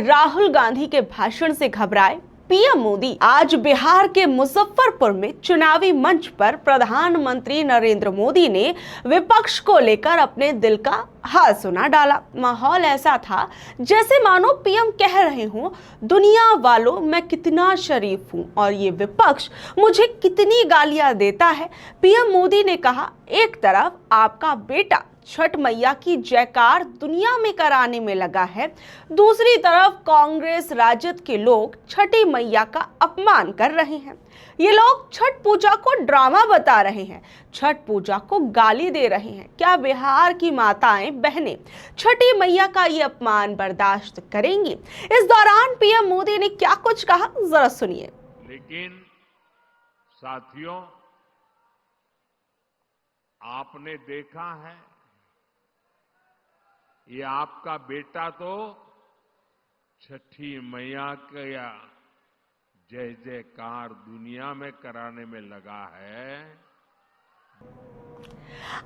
राहुल गांधी के भाषण से घबराए पीएम मोदी। आज बिहार के मुजफ्फरपुर में चुनावी मंच पर प्रधानमंत्री नरेंद्र मोदी ने विपक्ष को लेकर अपने दिल का हाल सुना डाला। माहौल ऐसा था जैसे मानो पीएम कह रहे हों, दुनिया वालों मैं कितना शरीफ हूं और ये विपक्ष मुझे कितनी गालियां देता है। पीएम मोदी ने कहा, एक तरफ आपका बेटा छठ मैया की जयकार दुनिया में कराने में लगा है, दूसरी तरफ कांग्रेस राजद के लोग छठी मैया का अपमान कर रहे हैं। ये लोग छठ पूजा को ड्रामा बता रहे हैं, छठ पूजा को गाली दे रहे हैं। क्या बिहार की माताएं बहनें छठी मैया का ये अपमान बर्दाश्त करेंगी? इस दौरान पीएम मोदी ने क्या कुछ कहा, जरा सुनिए। लेकिन साथियों, आपने देखा है, ये आपका बेटा तो छठी मैया का जय जयकार दुनिया में कराने में लगा है।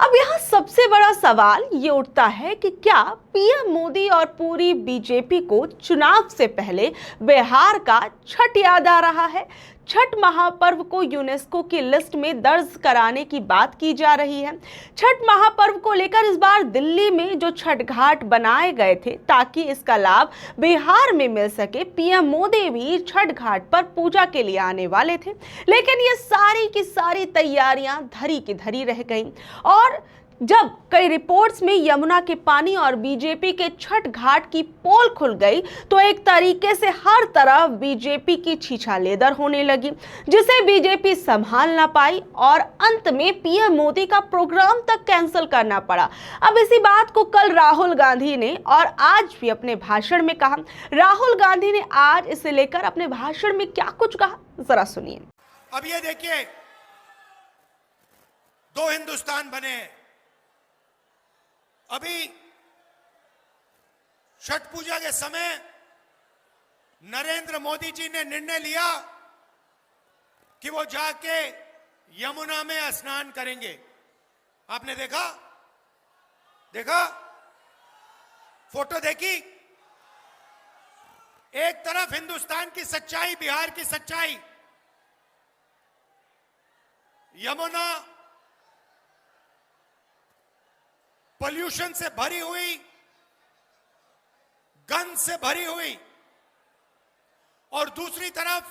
अब यहाँ सबसे बड़ा सवाल ये उठता है कि क्या पीएम मोदी और पूरी बीजेपी को चुनाव से पहले बिहार का छठ याद आ रहा है? छठ महापर्व को यूनेस्को की लिस्ट में दर्ज कराने की बात की जा रही है। छठ महापर्व को लेकर इस बार दिल्ली में जो छठ घाट बनाए गए थे ताकि इसका लाभ बिहार में मिल सके, पीएम मोदी भी छठ घाट पर पूजा के लिए आने वाले थे, लेकिन ये सारी की सारी तैयारियां धरी की धरी रह गईं। और जब कई रिपोर्ट्स में यमुना के पानी और बीजेपी के छठ घाट की पोल खुल गई तो एक तरीके से हर तरफ बीजेपी की छीछालेदर होने लगी, जिसे बीजेपी संभाल ना पाई और अंत में पीएम मोदी का प्रोग्राम तक कैंसिल करना पड़ा। अब इसी बात को कल राहुल गांधी ने और आज भी अपने भाषण में कहा। राहुल गांधी ने आज इसे लेकर अपने भाषण में क्या कुछ कहा, जरा सुनिए। अब ये देखिए, दो हिंदुस्तान बने। अभी छठ पूजा के समय नरेंद्र मोदी जी ने निर्णय लिया कि वो जाके यमुना में स्नान करेंगे। आपने देखा फोटो देखी? एक तरफ हिंदुस्तान की सच्चाई, बिहार की सच्चाई, यमुना पोल्यूशन से भरी हुई, गंद से भरी हुई, और दूसरी तरफ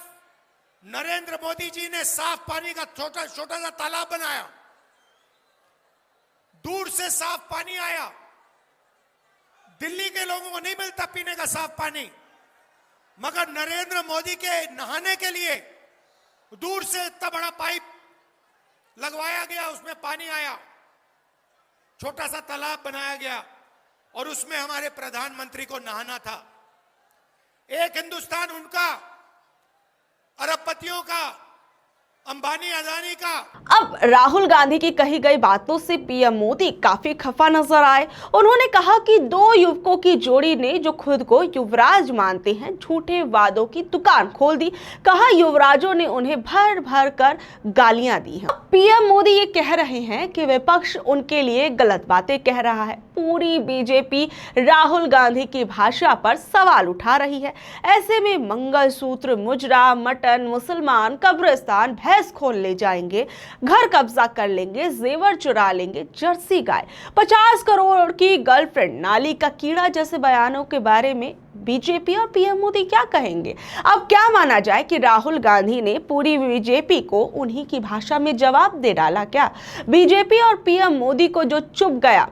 नरेंद्र मोदी जी ने साफ पानी का छोटा सा तालाब बनाया। दूर से साफ पानी आया। दिल्ली के लोगों को नहीं मिलता पीने का साफ पानी, मगर नरेंद्र मोदी के नहाने के लिए दूर से इतना बड़ा पाइप लगवाया गया, उसमें पानी आया, छोटा सा तालाब बनाया गया और उसमें हमारे प्रधानमंत्री को नहाना था। एक हिंदुस्तान उनका, अरबपतियों का, अंबानी अदानी का। अब राहुल गांधी की कही गई बातों से पीएम मोदी काफी खफा नजर आए। उन्होंने कहा कि दो युवकों की जोड़ी ने जो खुद को युवराज मानते हैं, झूठे वादों की दुकान खोल दी। कहा युवराजों ने उन्हें भर भर कर गालियां दी हैं। पीएम मोदी ये कह रहे हैं कि विपक्ष उनके लिए गलत बातें कह रहा है। पूरी बीजेपी राहुल गांधी की भाषा पर सवाल उठा रही है। ऐसे में मंगलसूत्र, मुजरा, मटन, मुसलमान, कब्रिस्तान, भैंस खोल ले जाएंगे, घर कब्जा कर लेंगे, जेवर चुरा लेंगे, जर्सी गाय, 50 करोड़ की गर्लफ्रेंड, नाली का कीड़ा जैसे बयानों के बारे में बीजेपी और पीएम मोदी क्या कहेंगे? अब क्या माना जाए कि राहुल गांधी ने पूरी बीजेपी को उन्हीं की भाषा में जवाब दे डाला क्या? बीजेपी और पीएम मोदी को जो चुभ गया